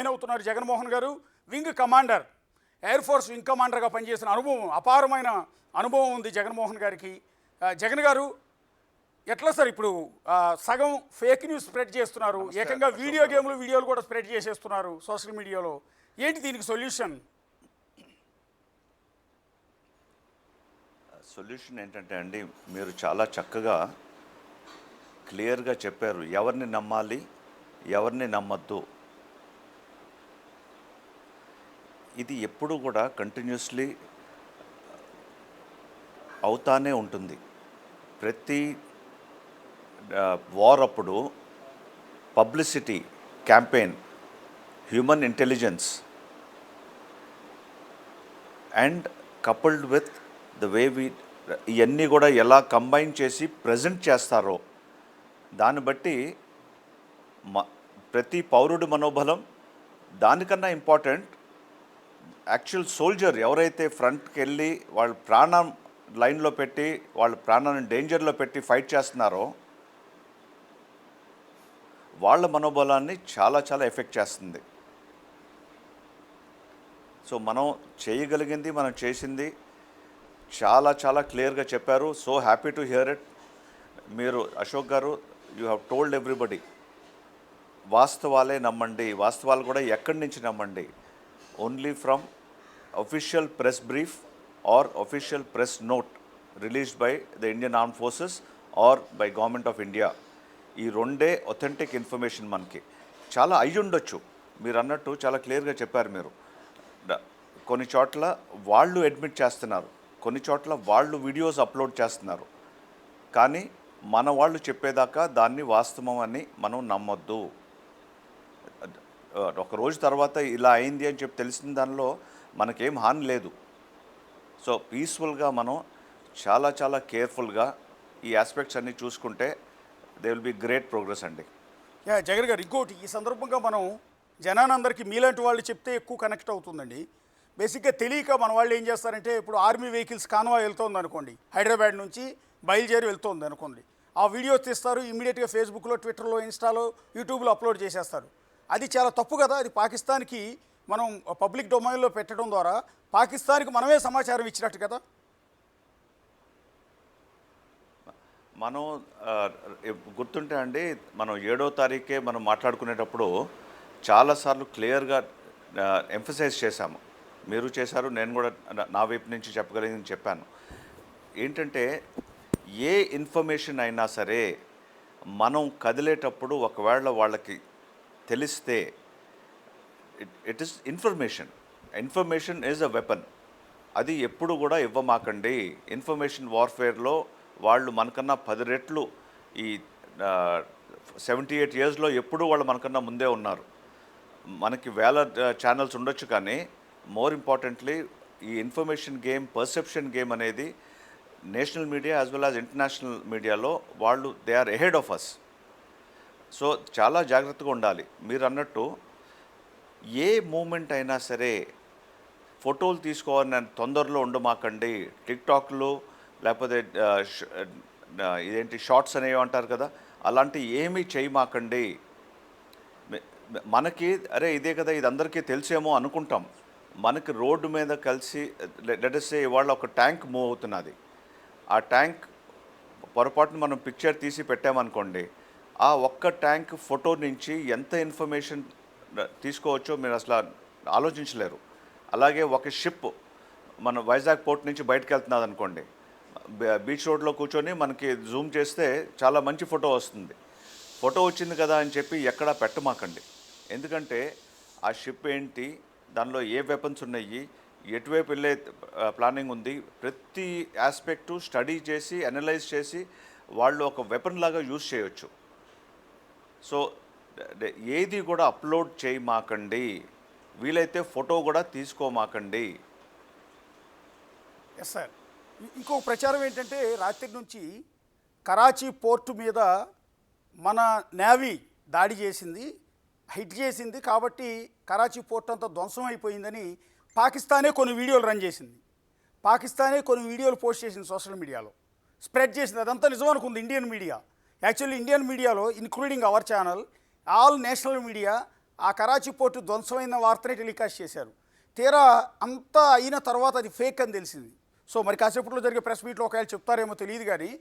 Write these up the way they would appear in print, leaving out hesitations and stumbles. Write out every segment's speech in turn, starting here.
Join అవుతున్నారు జగన్మోహన్ గారు. Wing commander, air force wing కమాండర్గా పనిచేసిన అనుభవం, అపారమైన అనుభవం ఉంది జగన్మోహన్ గారికి. జగన్ గారు ఎట్లా సార్ ఇప్పుడు సగం ఫేక్ న్యూస్ స్ప్రెడ్ చేస్తున్నారు, ఏకంగా వీడియోలు కూడా స్ప్రెడ్ చేసేస్తున్నారు సోషల్ మీడియాలో. ఏంటి దీనికి సొల్యూషన్? సొల్యూషన్ ఏంటంటే అండి, మీరు చాలా చక్కగా క్లియర్గా చెప్పారు ఎవరిని నమ్మాలి, ఎవరిని నమ్మద్దు. ఇది ఎప్పుడు కూడా కంటిన్యూస్లీ అవుతానే ఉంటుంది. ప్రతి వార్ అప్పుడు publicity campaign, human intelligence and coupled with the way ఇవన్నీ కూడా ఎలా కంబైన్ చేసి ప్రజెంట్ చేస్తారో దాన్ని బట్టి ప్రతి పౌరుడి మనోబలం, దానికన్నా ఇంపార్టెంట్ యాక్చువల్ సోల్జర్ ఎవరైతే ఫ్రంట్కి వెళ్ళి వాళ్ళ ప్రాణం లైన్లో పెట్టి వాళ్ళ ప్రాణాన్ని డేంజర్లో పెట్టి ఫైట్ చేస్తున్నారో వాళ్ళ మనోబలాన్ని చాలా చాలా ఎఫెక్ట్ చేస్తుంది. సో మనం చేయగలిగింది, మనం చేసింది చాలా చాలా క్లియర్గా చెప్పారు. So happy to hear it. మీరు Ashok garu, you have told everybody వాస్తవాలే నమ్మండి. వాస్తవాలు కూడా ఎక్కడి నుంచి నమ్మండి? Only from official press brief or official press note released by the Indian Armed Forces or by Government of India. ఈ రెండే ఒథెంటిక్ ఇన్ఫర్మేషన్ మనకి. చాలా అయ్యుండొచ్చు, మీరు అన్నట్టు చాలా క్లియర్గా చెప్పారు మీరు. కొన్ని చోట్ల వాళ్ళు అడ్మిట్ చేస్తున్నారు, కొన్ని చోట్ల వాళ్ళు వీడియోస్ అప్లోడ్ చేస్తున్నారు. కానీ మన వాళ్ళు చెప్పేదాకా దాన్ని వాస్తవం అని మనం నమ్మొద్దు. ఒక రోజు తర్వాత ఇలా అయింది అని చెప్పి తెలిసిన దానిలో మనకేం హాని లేదు. సో పీస్ఫుల్గా మనం చాలా చాలా కేర్ఫుల్గా ఈ ఆస్పెక్ట్స్ అన్నీ చూసుకుంటే they will be great progress అండి. జగన్ గారు, ఇంకోటి ఈ సందర్భంగా మనం జనానందరికీ మీలాంటి వాళ్ళు చెప్తే ఎక్కువ కనెక్ట్ అవుతుందండి. బేసిక్గా తెలియక మన వాళ్ళు ఏం చేస్తారంటే, ఇప్పుడు ఆర్మీ వెహికల్స్ కాన్వాయ్ వెళ్తుంది అనుకోండి, హైదరాబాద్ నుంచి బయలుదేరి వెళ్తుంది అనుకోండి, ఆ వీడియోస్ తీస్తారు, ఇమ్మీడియట్గా ఫేస్బుక్లో, ట్విట్టర్లో, ఇన్స్టాలో, యూట్యూబ్లో అప్లోడ్ చేసేస్తారు. అది చాలా తప్పు కదా. అది పాకిస్తాన్కి మనం పబ్లిక్ డొమైన్లో పెట్టడం ద్వారా పాకిస్తాన్కి మనమే సమాచారం ఇచ్చినట్టు కదా. మనం గుర్తుంటే అండి, మనం 7వ తారీఖే మనం మాట్లాడుకునేటప్పుడు చాలాసార్లు క్లియర్గా ఎంఫసైజ్ చేశాము. మీరు చేశారు, నేను కూడా నా వైపు నుంచి చెప్పగలిగింది చెప్పాను. ఏంటంటే ఏ ఇన్ఫర్మేషన్ అయినా సరే మనం కదిలేటప్పుడు ఒకవేళ వాళ్ళకి తెలిస్తే it is information is a weapon. అది ఎప్పుడు కూడా ఇవ్వమాకండి. ఇన్ఫర్మేషన్ వార్ఫేర్లో వాళ్ళు మనకన్నా 10 రెట్లు ఈ 78 ఇయర్స్లో ఎప్పుడూ వాళ్ళు మనకన్నా ముందే ఉన్నారు. మనకి వేల ఛానల్స్ ఉండొచ్చు, కానీ మోర్ ఇంపార్టెంట్లీ ఈ ఇన్ఫర్మేషన్ గేమ్, పర్సెప్షన్ గేమ్ అనేది national media as well as international మీడియాలో వాళ్ళు they are ahead of us. So చాలా జాగ్రత్తగా ఉండాలి. మీరు అన్నట్టు ఏ మూమెంట్ అయినా సరే ఫోటోలు తీసుకోవాలని తొందరలో ఉండమాకండి. టిక్టాక్లో లేకపోతే ఇదేంటి షార్ట్స్ అనేవి అంటారు కదా, అలాంటి ఏమీ చేయమాకండి. మనకి అరే ఇదే కదా, ఇది అందరికీ తెలిసేమో అనుకుంటాం. మనకి రోడ్డు మీద కలిసి లెట్ us say ఇవాళ ఒక ట్యాంక్ మూవ్ అవుతున్నది. ఆ ట్యాంక్ పొరపాటున మనం పిక్చర్ తీసి పెట్టామనుకోండి, ఆ ఒక్క ట్యాంక్ ఫోటో నుంచి ఎంత ఇన్ఫర్మేషన్ తీసుకోవచ్చో మీరు అసలు ఆలోచించలేరు. అలాగే ఒక షిప్ మన వైజాగ్ పోర్ట్ నుంచి బయటకు వెళ్తున్నది అనుకోండి, బీచ్ రోడ్లో కూర్చొని మనకి జూమ్ చేస్తే చాలా మంచి ఫోటో వస్తుంది. ఫోటో వచ్చింది కదా అని చెప్పి ఎక్కడా పెట్టమాకండి. ఎందుకంటే ఆ షిప్ ఏంటి, దానిలో ఏ వెపన్స్ ఉన్నాయి, ఎటువైపు వెళ్ళే ప్లానింగ్ ఉంది, ప్రతి ఆస్పెక్టు స్టడీ చేసి అనలైజ్ చేసి వాళ్ళు ఒక వెపన్ లాగా యూజ్ చేయొచ్చు. సో ఏది కూడా అప్లోడ్ చేయమాకండి, వీలైతే ఫోటో కూడా తీసుకోమాకండి. Yes sir. ఇంకో ప్రచారం ఏంటంటే, రాత్రి నుంచి కరాచీ పోర్టు మీద మన నేవీ దాడి చేసింది, హిట్ చేసింది, కాబట్టి కరాచీ పోర్ట్ అంతా ధ్వంసం అయిపోయిందని పాకిస్తానే కొన్ని వీడియోలు రన్ చేసింది. పాకిస్తానే కొన్ని వీడియోలు పోస్ట్ చేసింది సోషల్ మీడియాలో, స్ప్రెడ్ చేసింది. అదంతా నిజం అనుకుంది ఇండియన్ మీడియా. యాక్చువల్లీ ఇండియన్ మీడియాలో, including our channel, all national media, ఆ కరాచీ పోర్టు ధ్వంసమైన వార్తని టెలికాస్ట్ చేశారు. తీరా అంతా అయిన తర్వాత అది ఫేక్ అని తెలిసింది. సో మరి కాసేపట్లో జరిగే ప్రెస్ మీట్లో ఒకవేళ చెప్తారేమో తెలియదు, కానీ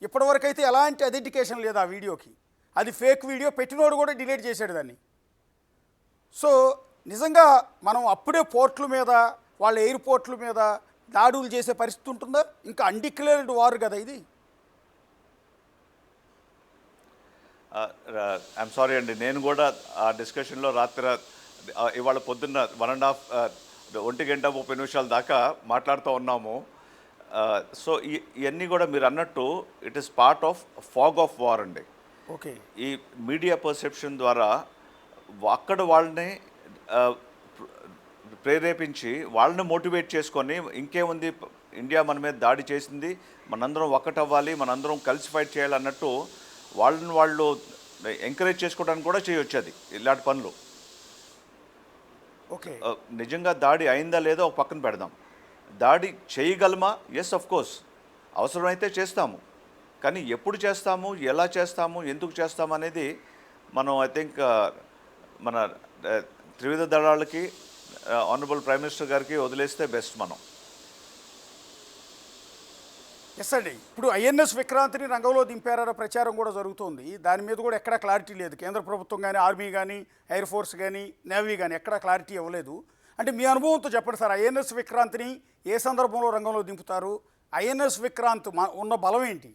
ఇప్పటివరకైతే ఎలాంటి ఐడెంటిఫికేషన్ లేదు ఆ వీడియోకి. అది ఫేక్ వీడియో, పెట్టినోడు కూడా డిలీట్ చేశాడు దాన్ని. సో నిజంగా మనం అప్పుడే పోర్ట్ల మీద, వాళ్ళ ఎయిర్పోర్ట్ల మీద దాడులు చేసే పరిస్థితి ఉంటుందా? ఇంకా అన్డిక్లేర్డ్ వార్ కదా ఇది. ఐఎమ్ సారీ అండి, నేను కూడా ఆ డిస్కషన్లో రాత్రి ఇవాళ పొద్దున్న 1.5 1:30 దాకా మాట్లాడుతూ ఉన్నాము. సో ఇవన్నీ కూడా మీరు అన్నట్టు it is part of fog of war అండి. ఓకే. ఈ మీడియా పర్సెప్షన్ ద్వారా అక్కడ వాళ్ళని ప్రేరేపించి వాళ్ళని మోటివేట్ చేసుకొని, ఇంకేముంది ఇండియా మన మీద దాడి చేసింది, మనందరం ఒక్కటవ్వాలి, మనందరం కలిసి ఫైట్ చేయాలన్నట్టు వాళ్ళని వాళ్ళు ఎంకరేజ్ చేసుకోవడానికి కూడా చేయొచ్చు అది ఇలాంటి పనులు. ఓకే. నిజంగా దాడి అయిందా లేదో ఒక పక్కన పెడదాం. దాడి చేయగలమా? ఎస్, ఆఫ్ కోర్స్, అవసరమైతే చేస్తాము. కానీ ఎప్పుడు చేస్తాము, ఎలా చేస్తాము, ఎందుకు చేస్తాము అనేది మనం ఐ థింక్ మన త్రివిధ దళాలకి, ఆనరబుల్ ప్రైమ్ మినిస్టర్ గారికి వదిలేస్తే బెస్ట్ మనం. ఎస్ అండి. ఇప్పుడు ఐఎన్ఎస్ విక్రాంత్ని రంగంలో దింపారన్న ప్రచారం కూడా జరుగుతోంది. దాని మీద కూడా ఎక్కడా క్లారిటీ లేదు. కేంద్ర ప్రభుత్వం కానీ, ఆర్మీ కానీ, ఎయిర్ ఫోర్స్ కానీ, నేవీ కానీ ఎక్కడా క్లారిటీ ఇవ్వలేదు. అంటే మీ అనుభవంతో చెప్పండి సార్, ఐఎన్ఎస్ విక్రాంత్ని ఏ సందర్భంలో రంగంలో దింపుతారు? ఐఎన్ఎస్ విక్రాంత్ ఉన్న బలం ఏంటి?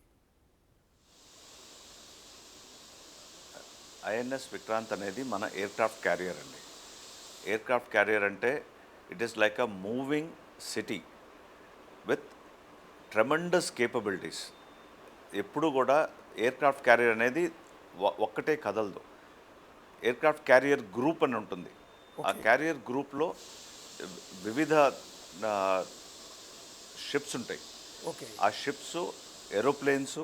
ఐఎన్ఎస్ విక్రాంత్ అనేది మన ఎయిర్క్రాఫ్ట్ క్యారియర్ అండి. ఎయిర్క్రాఫ్ట్ క్యారియర్ అంటే it is like a moving city with tremendous capabilities. ఎప్పుడు కూడా ఎయిర్క్రాఫ్ట్ క్యారియర్ అనేది ఒక్కటే కదలదు. ఎయిర్క్రాఫ్ట్ క్యారియర్ గ్రూప్ అని ఉంటుంది. ఆ క్యారియర్ గ్రూప్లో వివిధ షిప్స్ ఉంటాయి. ఓకే. ఆ ships, aeroplanes,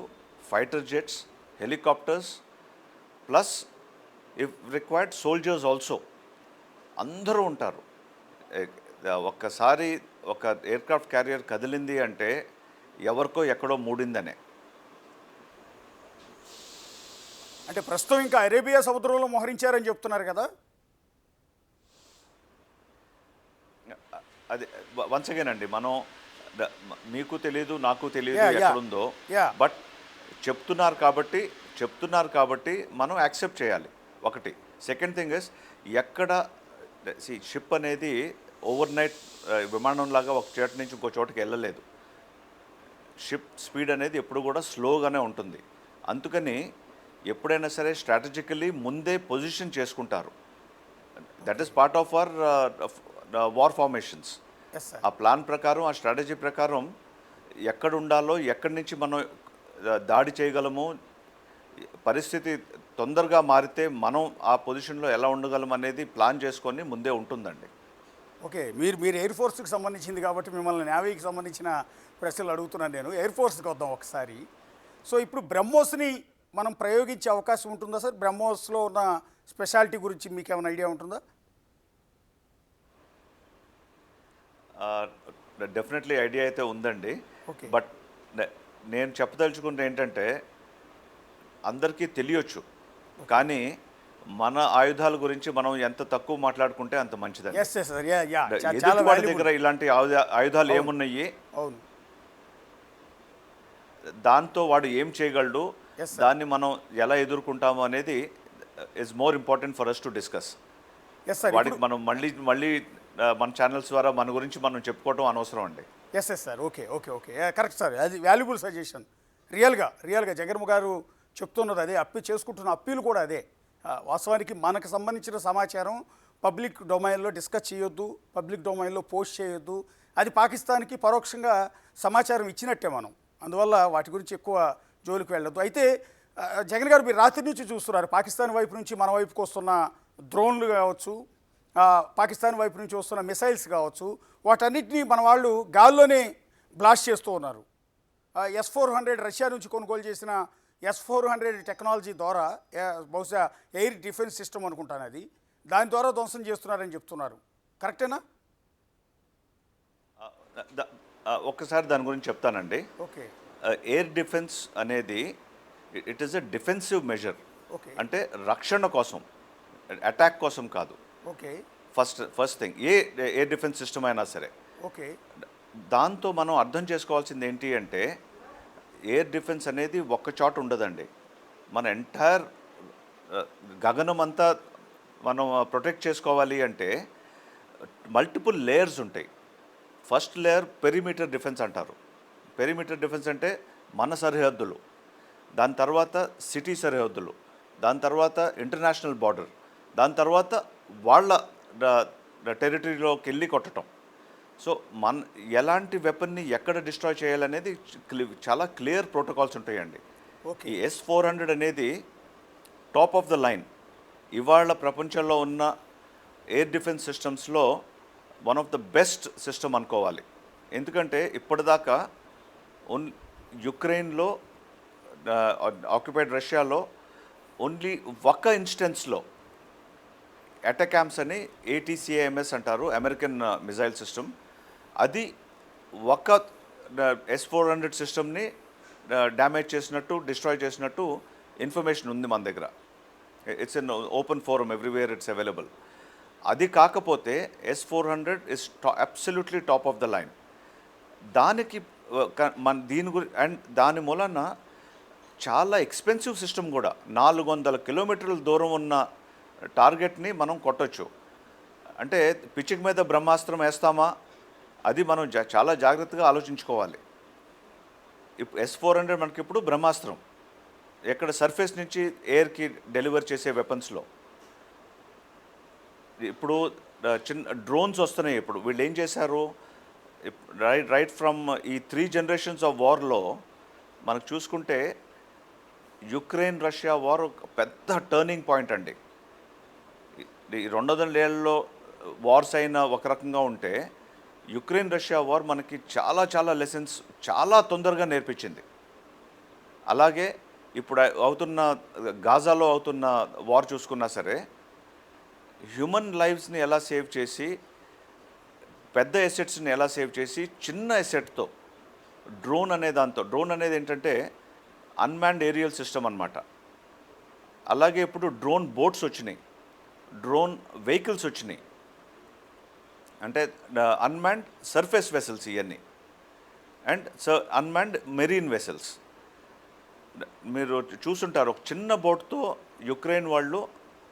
fighter jets, helicopters, plus if required soldiers also, అందరూ ఉంటారు. ఒక్కసారి ఒక ఎయిర్క్రాఫ్ట్ క్యారియర్ కదిలింది అంటే ఎవరికో ఎక్కడో మూడిందనే. అంటే ప్రస్తుతం ఇంకా అరేబియా సముద్రంలో మోహరించారని చెప్తున్నారు కదా. అది వన్స్ అగైన్ అండి, మనం మీకు తెలియదు, నాకు తెలియదు Yeah, yeah. ఎక్కడుందో. Yeah. బట్ చెప్తున్నారు కాబట్టి మనం యాక్సెప్ట్ చేయాలి. ఒకటి. సెకండ్ థింగ్ ఇస్, ఎక్కడ షిప్ అనేది ఓవర్ నైట్ విమానంలాగా ఒక చోట నుంచి ఇంకో చోటకి వెళ్ళలేదు. షిప్ స్పీడ్ అనేది ఎప్పుడు కూడా స్లోగానే ఉంటుంది. అందుకని ఎప్పుడైనా సరే స్ట్రాటజికల్లీ ముందే పొజిషన్ చేసుకుంటారు. That is part of our war formations. Yes sir. ఆ ప్లాన్ ప్రకారం, ఆ స్ట్రాటజీ ప్రకారం ఎక్కడ ఉండాలో, ఎక్కడి నుంచి మనం దాడి చేయగలము, పరిస్థితి తొందరగా మారితే మనం ఆ పొజిషన్లో ఎలా ఉండగలం అనేది ప్లాన్ చేసుకొని ముందే ఉంటుందండి. ఓకే. మీరు ఎయిర్ ఫోర్స్కి సంబంధించింది కాబట్టి మిమ్మల్ని నేవీకి సంబంధించిన ప్రశ్నలు అడుగుతున్నాను నేను. ఎయిర్ ఫోర్స్కి వద్దాం ఒకసారి. సో ఇప్పుడు బ్రహ్మోస్ని మనం ప్రయోగించే అవకాశం ఉంటుందా సార్? బ్రహ్మోస్లో ఉన్న స్పెషాలిటీ గురించి మీకు ఏమైనా ఐడియా ఉంటుందా? డెఫినెట్లీ ఐడియా అయితే ఉందండి. ఓకే. బట్ నేను చెప్పదలుచుకుంటే ఏంటంటే, అందరికీ తెలియచ్చు, కానీ మన ఆయుధాల గురించి మనం ఎంత తక్కువ మాట్లాడుకుంటే అంత మంచిదండి. Yes yes sir. Ya ya. చాలా ఎదుటి వాడి valuable. దగ్గర ఇలాంటి ఆయుధాలు ఏమున్నాయి, అవును. దాంతో వాడు ఏం చేయగలడు, Yes, sir. దాన్ని మనం ఎలా ఎదుర్కొంటాము అనేది is more important for us to discuss. Yes sir. వాడికి మనం మళ్ళీ మన ఛానల్స్ ద్వారా మన గురించి మనం చెప్పుకోవటం అనవసరం అండి. Yes yes sir. Okay okay okay. Correct sir. అది వాల్యుబుల్ సజెషన్. రియల్గా జగన్ గారు చెప్తున్నది అదే, చేసుకుంటున్న అప్పీల్ కూడా అదే. వాస్తవానికి మనకు సంబంధించిన సమాచారం పబ్లిక్ డొమైన్లో డిస్కస్ చేయొద్దు, పబ్లిక్ డొమైన్లో పోస్ట్ చేయొద్దు. అది పాకిస్తాన్కి పరోక్షంగా సమాచారం ఇచ్చినట్టే మనం. అందువల్ల వాటి గురించి ఎక్కువ జోలికి వెళ్ళొద్దు. అయితే జగన్ గారు, మీరు రాత్రి నుంచి చూస్తున్నారు, పాకిస్తాన్ వైపు నుంచి మన వైపుకి వస్తున్న డ్రోన్లు కావచ్చు, పాకిస్తాన్ వైపు నుంచి వస్తున్న మిసైల్స్ కావచ్చు, వాటన్నిటినీ మన వాళ్ళు గాల్లోనే బ్లాస్ట్ చేస్తూ ఉన్నారు. S-400 రష్యా నుంచి కొనుగోలు చేసిన S-400 టెక్నాలజీ ద్వారా, బహుశా ఎయిర్ డిఫెన్స్ సిస్టమ్ అనుకుంటాను అది, దాని ద్వారా ధ్వంసం చేస్తున్నారని చెప్తున్నారు. కరెక్టేనా? ఒక్కసారి దాని గురించి చెప్తానండి. ఓకే. ఎయిర్ డిఫెన్స్ అనేది it is a defensive measure. Okay. అంటే రక్షణ కోసం. అటాక్ కోసం కాదు. ఓకే. ఫస్ట్ థింగ్ ఏ డిఫెన్స్ సిస్టమ్ అయినా సరే. ఓకే. దాంతో మనం అర్థం చేసుకోవాల్సింది ఏంటి అంటే ఎయిర్ డిఫెన్స్ అనేది ఒక్క చోట ఉండదండి. మన ఎంటైర్ గగనం అంతా మనం ప్రొటెక్ట్ చేసుకోవాలి అంటే మల్టిపుల్ లేయర్స్ ఉంటాయి. ఫస్ట్ లేయర్ పెరిమీటర్ డిఫెన్స్ అంటారు. పెరిమీటర్ డిఫెన్స్ అంటే మన సరిహద్దులు, దాని తర్వాత సిటీ సరిహద్దులు, దాని తర్వాత ఇంటర్నేషనల్ బార్డర్, దాని తర్వాత వాళ్ళ టెరిటరీలోకి వెళ్ళి కొట్టడం. సో ఎలాంటి వెపన్ని ఎక్కడ డిస్ట్రాయ్ చేయాలనేది చాలా క్లియర్ ప్రోటోకాల్స్ ఉంటాయండి. ఓకే. ఈ S-400 అనేది టాప్ ఆఫ్ ద లైన్. ఇవాళ ప్రపంచంలో ఉన్న ఎయిర్ డిఫెన్స్ సిస్టమ్స్లో one of the best system అనుకోవాలి. ఎందుకంటే ఇప్పటిదాకా యుక్రెయిన్లో ఆక్యుపైడ్ రష్యాలో ఓన్లీ ఒక ఇన్స్టెన్స్లో అటాకామ్స్ అని ATCMS అంటారు, అమెరికన్ మిజైల్ సిస్టమ్. అది ఒక S-400 సిస్టమ్ని డ్యామేజ్ చేసినట్టు, డిస్ట్రాయ్ చేసినట్టు ఇన్ఫర్మేషన్ ఉంది మన దగ్గర. It's an open forum, everywhere it's available. అది కాకపోతే S-400 is absolutely top of the line. దానికి అండ్ దాని మూలన చాలా ఎక్స్పెన్సివ్ సిస్టమ్ కూడా. 400 కిలోమీటర్ల దూరం ఉన్న టార్గెట్ని మనం కొట్టొచ్చు. అంటే పిచ్చిక మీద బ్రహ్మాస్త్రం వేస్తామా, అది మనం చాలా జాగ్రత్తగా ఆలోచించుకోవాలి. ఇప్పుడు S-400 మనకి ఇప్పుడు బ్రహ్మాస్త్రం, ఎక్కడ సర్ఫేస్ నుంచి ఎయిర్కి డెలివర్ చేసే వెపన్స్లో. ఇప్పుడు చిన్న డ్రోన్స్ వస్తున్నాయి. ఇప్పుడు వీళ్ళు ఏం చేశారు, రైట్ ఫ్రమ్ ఈ 3 జనరేషన్స్ ఆఫ్ వార్లో మనకు చూసుకుంటే యుక్రెయిన్ రష్యా వార్ ఒక పెద్ద టర్నింగ్ పాయింట్ అండి. ఈ 200 ఏళ్ళలో వార్స్ అయిన ఒక రకంగా ఉంటే యుక్రెయిన్ రష్యా వార్ మనకి చాలా చాలా లెసన్స్ చాలా తొందరగా నేర్పించింది. అలాగే ఇప్పుడు అవుతున్న గాజాలో అవుతున్న వార్ చూసుకున్నా సరే హ్యూమన్ లైఫ్స్ని ఎలా సేవ్ చేసి, పెద్ద ఎసెట్స్ని ఎలా సేవ్ చేసి, చిన్న ఎసెట్తో డ్రోన్ అనేది ఏంటంటే అన్మాన్డ్ ఏరియల్ సిస్టమ్ అన్నమాట. అలాగే ఇప్పుడు డ్రోన్ బోట్స్ వచ్చినాయి, డ్రోన్ వెహికల్స్ వచ్చినాయి, అంటే అన్మాన్డ్ సర్ఫేస్ వెసల్స్ ఇవన్నీ, అండ్ అన్మాన్డ్ మెరీన్ వెసల్స్. మీరు చూసుంటారు, ఒక చిన్న బోట్తో యుక్రెయిన్ వాళ్ళు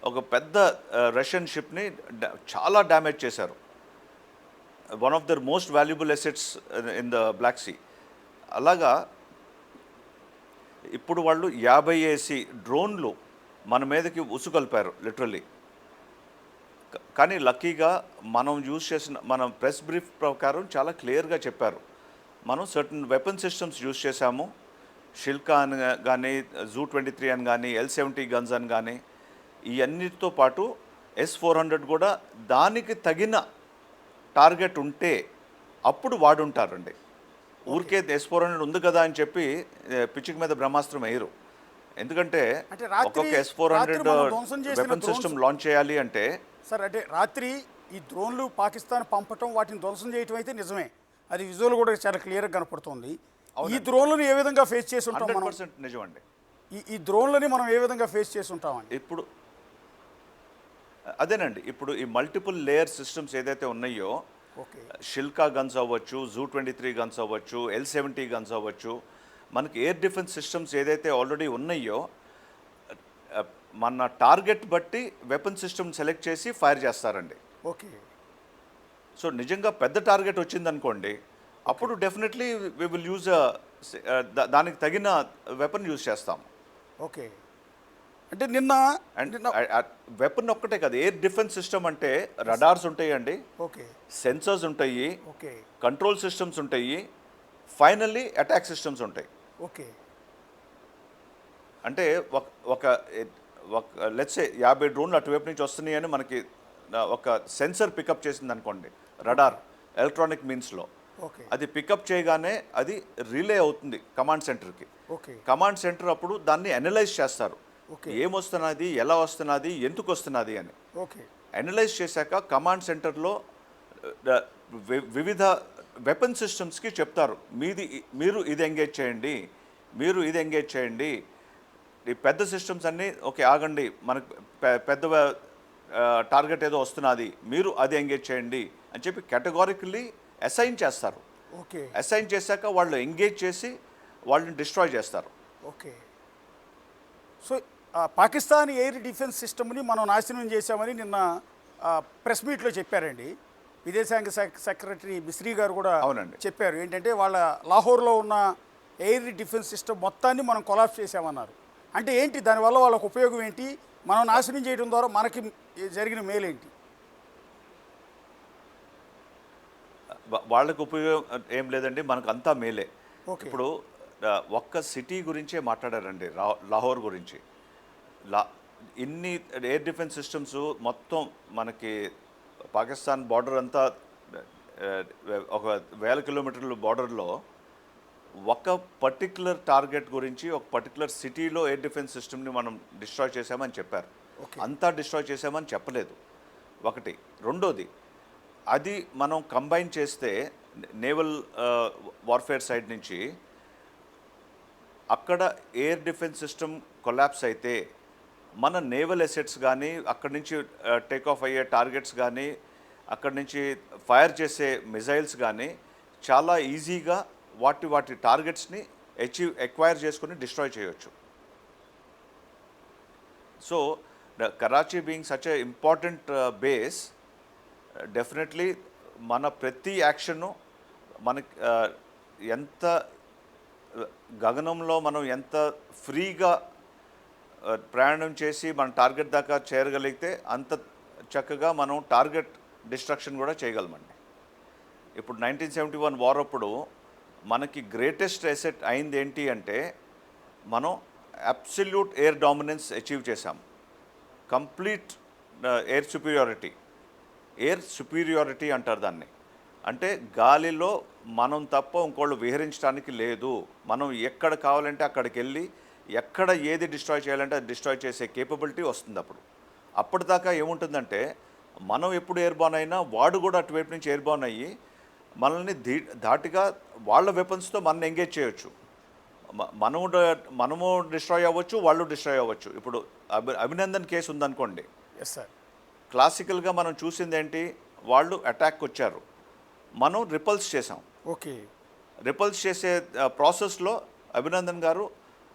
ఒక పెద్ద రష్యన్ షిప్ని చాలా డ్యామేజ్ చేశారు. One of their most valuable assets in the Black Sea. అలాగా ఇప్పుడు వాళ్ళు 50 డ్రోన్లు మన మీదకి ఉసుకొల్పారు లిటరల్లీ. కానీ లక్కీగా మనం ప్రెస్ బ్రీఫ్ ప్రకారం చాలా క్లియర్గా చెప్పారు, మనం సర్టన్ వెపన్ సిస్టమ్స్ యూజ్ చేశాము. షిల్కా అని కానీ, Zu-23 అని కానీ, L-70 గన్స్ అని కానీ, ఇవన్నిటితో పాటు S-400 కూడా దానికి తగిన టార్గెట్ ఉంటే అప్పుడు వాడుంటారండి. ఊరికే S-400 ఉంది కదా అని చెప్పి పిచ్చిక మీద బ్రహ్మాస్త్రం వేయరు. ఎందుకంటే ఒక్కొక్క S-400 వెపన్ సిస్టమ్ లాంచ్ చేయాలి అంటే సార్, అంటే రాత్రి ఈ డ్రోన్లు పాకిస్తాన్ పంపటం, వాటిని ధ్వంసం చేయటం అయితే నిజమే, అది విజువల్ కూడా చాలా క్లియర్గా కనపడుతుంది. ఈ డ్రోన్లను ఏ విధంగా ఫేస్ చేసి ఉంటాం? 100% నిజం అండి. ఈ డ్రోన్లని మనం ఏ విధంగా ఫేస్ చేసి ఉంటామండి? ఇప్పుడు అదేనండి, ఇప్పుడు ఈ మల్టిపుల్ లేయర్ సిస్టమ్స్ ఏదైతే ఉన్నాయో, షిల్కా గన్స్ అవ్వచ్చు, Zu-23 గన్స్ అవ్వచ్చు, L-70 గన్స్ అవ్వచ్చు, మనకి ఎయిర్ డిఫెన్స్ సిస్టమ్స్ ఏదైతే ఆల్రెడీ ఉన్నాయో మన టార్గెట్ బట్టి వెపన్ సిస్టమ్ సెలెక్ట్ చేసి ఫైర్ చేస్తారండి. ఓకే. సో నిజంగా పెద్ద టార్గెట్ వచ్చిందనుకోండి, అప్పుడు డెఫినెట్లీ వి విల్ యూజ్ దానికి తగిన వెపన్ యూజ్ చేస్తాం. ఓకే. అంటే నిన్న వెపన్ ఒక్కటే కాదు, ఎయిర్ డిఫెన్స్ సిస్టమ్ అంటే రడార్స్ ఉంటాయండి, ఓకే, సెన్సర్స్ ఉంటాయి, ఓకే, కంట్రోల్ సిస్టమ్స్ ఉంటాయి, ఫైనల్లీ అటాక్ సిస్టమ్స్ ఉంటాయి. ఓకే. అంటే ఒక లెట్స్ సే 50 డ్రోన్లు అటువైపు నుంచి వస్తున్నాయి అని మనకి ఒక సెన్సర్ పికప్ చేసింది అనుకోండి, రడార్ ఎలక్ట్రానిక్ మీన్స్లో. అది పికప్ చేయగానే అది రిలే అవుతుంది కమాండ్ సెంటర్కి. కమాండ్ సెంటర్ అప్పుడు దాన్ని అనలైజ్ చేస్తారు, ఏమొస్తున్నది, ఎలా వస్తున్నది, ఎందుకు వస్తున్నది అని. అనలైజ్ చేశాక కమాండ్ సెంటర్లో వివిధ వెపన్ సిస్టమ్స్కి చెప్తారు, మీరు ఇది ఎంగేజ్ చేయండి, మీరు ఇది ఎంగేజ్ చేయండి. ఈ పెద్ద సిస్టమ్స్ అన్నీ ఓకే ఆగండి, మనకు పెద్ద టార్గెట్ ఏదో వస్తున్నది, మీరు అది ఎంగేజ్ చేయండి అని చెప్పి కేటగారికల్లీ అసైన్ చేస్తారు. ఓకే అసైన్ చేశాక వాళ్ళు ఎంగేజ్ చేసి వాళ్ళని డిస్ట్రాయ్ చేస్తారు. Okay. So Pakistan air defence సిస్టమ్ని మనం నాశనం చేశామని నిన్న ప్రెస్ మీట్లో చెప్పారండి. విదేశాంగ సెక్రటరీ మిస్రీ గారు కూడా అవునండి. చెప్పారు. ఏంటంటే వాళ్ళ లాహోర్లో ఉన్న ఎయిర్ డిఫెన్స్ సిస్టమ్ మొత్తాన్ని మనం కొలాప్స్ చేశామన్నారు. అంటే ఏంటి దానివల్ల వాళ్ళకు ఉపయోగం ఏంటి? మనం నాశనం చేయడం ద్వారా మనకి జరిగిన మేలేంటి? వాళ్ళకు ఉపయోగం ఏం లేదండి, మనకు అంతా మేలే. ఓకే. ఇప్పుడు ఒక్క సిటీ గురించే మాట్లాడారండి, లాహోర్ గురించి. ఇన్ని ఎయిర్ డిఫెన్స్ సిస్టమ్స్ మొత్తం మనకి పాకిస్తాన్ బార్డర్ అంతా ఒక 1000 కిలోమీటర్ల బార్డర్లో ఒక పర్టిక్యులర్ టార్గెట్ గురించి ఒక పర్టిక్యులర్ సిటీలో ఎయిర్ డిఫెన్స్ సిస్టమ్ని మనం డిస్ట్రాయ్ చేసామని చెప్పారు. ఓకే. అంతా డిస్ట్రాయ్ చేసామని చెప్పలేదు. ఒకటి. రెండోది, అది మనం కంబైన్ చేస్తే నేవల్ వార్ఫేర్ సైడ్ నుంచి అక్కడ ఎయిర్ డిఫెన్స్ సిస్టమ్ కొలాప్స్ అయితే మన నేవల్ ఎసెట్స్ కానీ, అక్కడి నుంచి టేక్ ఆఫ్ అయ్యే టార్గెట్స్ కానీ, అక్కడి నుంచి ఫైర్ చేసే మిజైల్స్ కానీ చాలా ఈజీగా వాటి టార్గెట్స్ని ఎక్వైర్ చేసుకుని డిస్ట్రాయ్ చేయొచ్చు. So Karachi being such a important base, definitely మన ప్రతి యాక్షను మనకి ఎంత గగనంలో మనం ఎంత ఫ్రీగా ప్రయాణం చేసి మన టార్గెట్ దాకా చేరగలిగితే అంత చక్కగా మనం టార్గెట్ డిస్ట్రక్షన్ కూడా చేయగలమండి. ఇప్పుడు 1971 వార్ అప్పుడు మనకి గ్రేటెస్ట్ ఎసెట్ అయింది ఏంటి అంటే మనం అబ్సల్యూట్ ఎయిర్ డామినెన్స్ అచీవ్ చేశాం. కంప్లీట్ ఎయిర్ సుపీరియారిటీ అంటారు దాన్ని. అంటే గాలిలో మనం తప్ప ఇంకోళ్ళు విహరించడానికి లేదు. మనం ఎక్కడ కావాలంటే అక్కడికి వెళ్ళి ఎక్కడ ఏది డిస్ట్రాయ్ చేయాలంటే అది డిస్ట్రాయ్ చేసే కేపబిలిటీ వస్తుంది. అప్పటిదాకా ఏముంటుందంటే మనం ఎప్పుడు ఎయిర్బార్న్ అయినా వాడు కూడా అటువైపు నుంచి ఎయిర్బార్న్ అయ్యి మనల్ని ధాటిగా వాళ్ళ వెపన్స్తో మనం ఎంగేజ్ చేయొచ్చు. మనము డిస్ట్రాయ్ అవ్వచ్చు, వాళ్ళు డిస్ట్రాయ్ అవ్వచ్చు. ఇప్పుడు అభినందన్ కేసు ఉందనుకోండి. Yes sir. క్లాసికల్గా మనం చూసింది ఏంటి, వాళ్ళు అటాక్ వచ్చారు, మనం రిపల్స్ చేసాం. ఓకే. రిపల్స్ చేసే ప్రాసెస్లో అభినందన్ గారు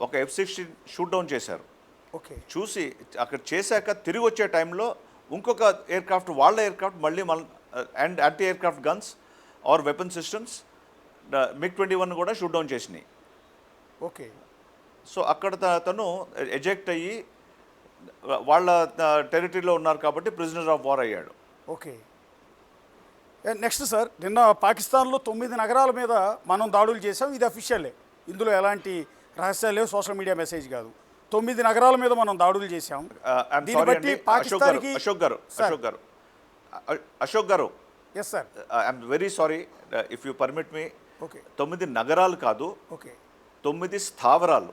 ఒక F-16 షూట్ డౌన్ చేశారు. ఓకే. చూసి అక్కడ చేశాక తిరిగి వచ్చే టైంలో ఇంకొక ఎయిర్క్రాఫ్ట్, వాళ్ళ ఎయిర్క్రాఫ్ట్ మళ్ళీ and anti aircraft guns or weapon systems MiG-21 కూడా షూట్ డౌన్ చేసినాయి. ఓకే. సో అక్కడ తను ఎజెక్ట్ అయ్యి వాళ్ళ టెరిటరీలో ఉన్నారు కాబట్టి ప్రిజనర్ ఆఫ్ వార్ అయ్యాడు. ఓకే. నెక్స్ట్ సార్, నిన్న పాకిస్తాన్లో 9 నగరాల మీద మనం దాడులు చేసాం. ఇది అఫీషియలే, ఇందులో ఎలాంటి రహస్యాలు లేవు, సోషల్ మీడియా మెసేజ్ కాదు. 9 నగరాల మీద మనం దాడులు చేసాం. దీన్ని బట్టి పాకిస్తాన్కి Ashok garu yes sir, I'm very sorry if you permit me. Okay. 9 నగరాలు కాదు, ఓకే, 9 స్థావరాలు.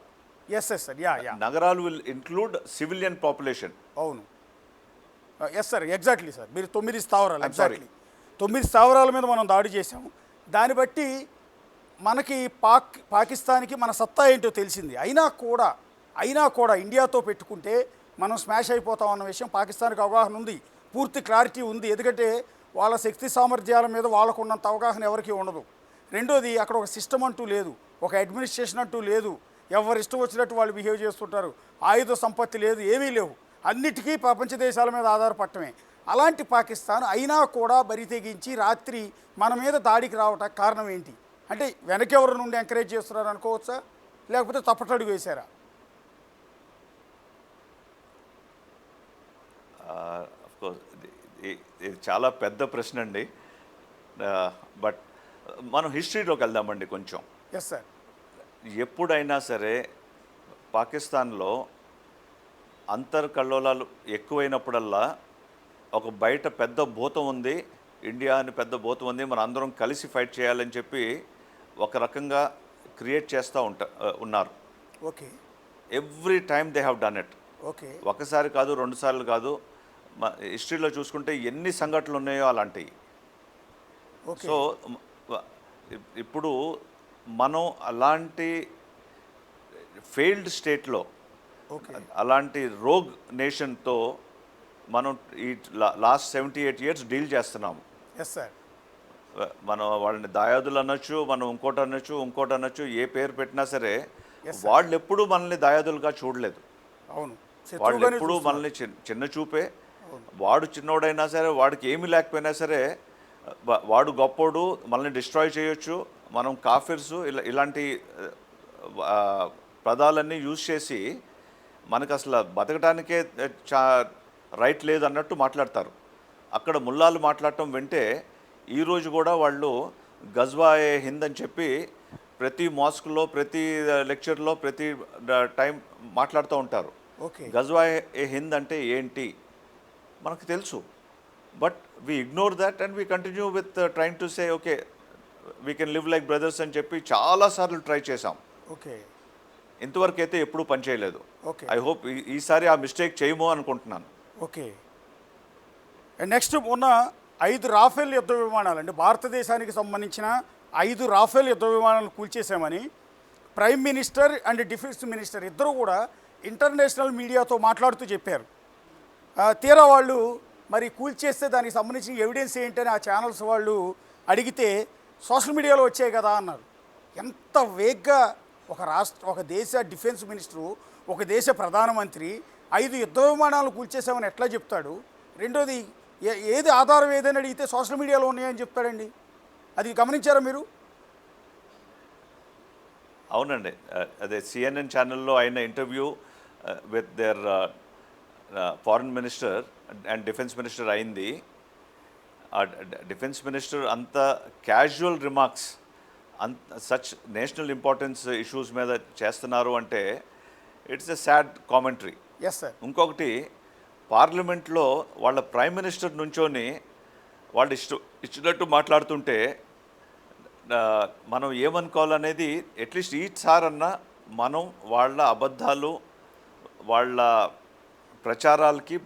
Yes yes sir, ya. నగరాలు విల్ ఇంక్లూడ్ సివిలియన్ పాపులేషన్. అవును, ఎస్ సార్, ఎగ్జాక్ట్లీ సార్. మీరు 9 స్థావరాలు, ఎగ్జాక్ట్లీ 9 స్థావరాల మీద మనం దాడి చేసాం. దాన్ని బట్టి మనకి పాకిస్తాన్కి మన సత్తా ఏంటో తెలిసింది. అయినా కూడా ఇండియాతో పెట్టుకుంటే మనం స్మాష్ అయిపోతాం అన్న విషయం పాకిస్తాన్కి అవగాహన ఉంది, పూర్తి క్లారిటీ ఉంది. ఎందుకంటే వాళ్ళ శక్తి సామర్థ్యాల మీద వాళ్ళకు ఉన్నంత అవగాహన ఎవరికీ ఉండదు. రెండోది, అక్కడ ఒక సిస్టమ్ అంటూ లేదు, ఒక అడ్మినిస్ట్రేషన్ అంటూ లేదు. ఎవరు ఇష్టం వచ్చినట్టు వాళ్ళు బిహేవ్ చేస్తుంటారు. ఆయుధ సంపత్తి లేదు, ఏమీ లేవు. అన్నిటికీ ప్రపంచ దేశాల మీద ఆధారపడటమే. అలాంటి పాకిస్తాన్ అయినా కూడా బరి తెగించి రాత్రి మన మీద దాడికి రావటానికి కారణం ఏంటి? అంటే వెనకెవరి నుండి ఎంకరేజ్ చేస్తున్నారు అనుకోవచ్చా, లేకపోతే తప్పటడుగు వేశారా? అఫ్కోర్స్ ఇది చాలా పెద్ద ప్రశ్న అండి. బట్ మనం హిస్టరీలోకి వెళ్దామండి కొంచెం. Yes sir. ఎప్పుడైనా సరే పాకిస్తాన్లో అంతర్కల్లోలాలు ఎక్కువైనప్పుడల్లా ఒక బయట పెద్ద భూతం ఉంది, ఇండియా అని పెద్ద భూతం ఉంది, మన అందరం కలిసి ఫైట్ చేయాలని చెప్పి ఒక రకంగా క్రియేట్ చేస్తూ ఉన్నారు. Okay. Every time they have done it. Okay. ఒకసారి కాదు, 2 సార్లు కాదు, హిస్టరీలో చూసుకుంటే ఎన్ని సంఘటనలు ఉన్నాయో అలాంటివి. సో ఇప్పుడు మనం అలాంటి ఫెయిల్డ్ స్టేట్లో, అలాంటి రోగ్ నేషన్తో మనం ఈ లాస్ట్ 78 ఇయర్స్ డీల్ చేస్తున్నాము. Yes sir. మనం వాళ్ళని దాయాదులు అనొచ్చు, మనం ఇంకోటి అనొచ్చు, ఏ పేరు పెట్టినా సరే Yes, sir. వాళ్ళు ఎప్పుడూ మనల్ని దాయాదులుగా చూడలేదు. అవును. వాళ్ళు శత్రువుగానే ఎప్పుడూ చూస్తున్నారు. మనల్ని చిన్న చూపే. వాడు చిన్నోడైనా సరే, వాడికి ఏమీ లేకపోయినా సరే, వాడు గొప్పోడు, మనల్ని డిస్ట్రాయ్ చేయొచ్చు, మనం కాఫిర్సు ఇలాంటి ఆ, పదాలన్నీ యూజ్ చేసి మనకు అసలు బతకడానికే రైట్ లేదు అన్నట్టు మాట్లాడతారు. అక్కడ ముల్లాలు మాట్లాడటం వింటే ఈరోజు కూడా వాళ్ళు గజ్వా ఏ హింద్ అని చెప్పి ప్రతి మాస్క్లో, ప్రతి లెక్చర్లో, ప్రతి టైం మాట్లాడుతూ ఉంటారు. ఓకే. గజ్వా ఏ హింద్ అంటే ఏంటి మనకు తెలుసు. But we ignore that and we continue with trying to say okay we can live like brothers అని చెప్పి చాలాసార్లు ట్రై చేసాం. ఓకే. ఇంతవరకు అయితే ఎప్పుడూ పనిచేయలేదు. ఓకే. ఐ హోప్ ఈసారి ఆ మిస్టేక్ చేయమో అనుకుంటున్నాను. ఓకే. అండ్ నెక్స్ట్ మొన్న 5 రాఫెల్ యుద్ధ విమానాలు అంటే భారతదేశానికి సంబంధించిన 5 రాఫెల్ యుద్ధ విమానాలను కూల్చేశామని prime minister and defence minister ఇద్దరు కూడా ఇంటర్నేషనల్ మీడియాతో మాట్లాడుతూ చెప్పారు. తీరా వాళ్ళు మరి కూల్చేస్తే దానికి సంబంధించిన ఎవిడెన్స్ ఏంటని ఆ ఛానల్స్ వాళ్ళు అడిగితే సోషల్ మీడియాలో వచ్చాయి కదా అన్నారు. ఎంత వేగ్గా ఒక దేశ డిఫెన్స్ మినిస్టరు, ఒక దేశ ప్రధానమంత్రి 5 యుద్ధ విమానాలు కూల్చేసామని ఎట్లా చెప్తాడు? రెండోది ఏది ఆధారం ఏదని అడిగితే సోషల్ మీడియాలో ఉన్నాయని చెప్తాడండి. అది గమనించారా మీరు? అవునండి. అదే సిఎన్ఎన్ ఛానల్లో అయిన interview with their foreign minister and defence minister అయింది. ఆ డిఫెన్స్ మినిస్టర్ అంత casual remarks such national importance issues మీద చేస్తున్నారు అంటే it's a sad commentary. Yes sir. ఇంకొకటి, పార్లమెంట్లో వాళ్ళ ప్రైమ్ మినిస్టర్ నుంచొని వాళ్ళు ఇచ్చినట్టు మాట్లాడుతుంటే మనం ఏమనుకోవాలనేది అట్లీస్ట్ ఈసారన్నా మనం వాళ్ళ అబద్ధాలు, వాళ్ళ ప్రచారాలకి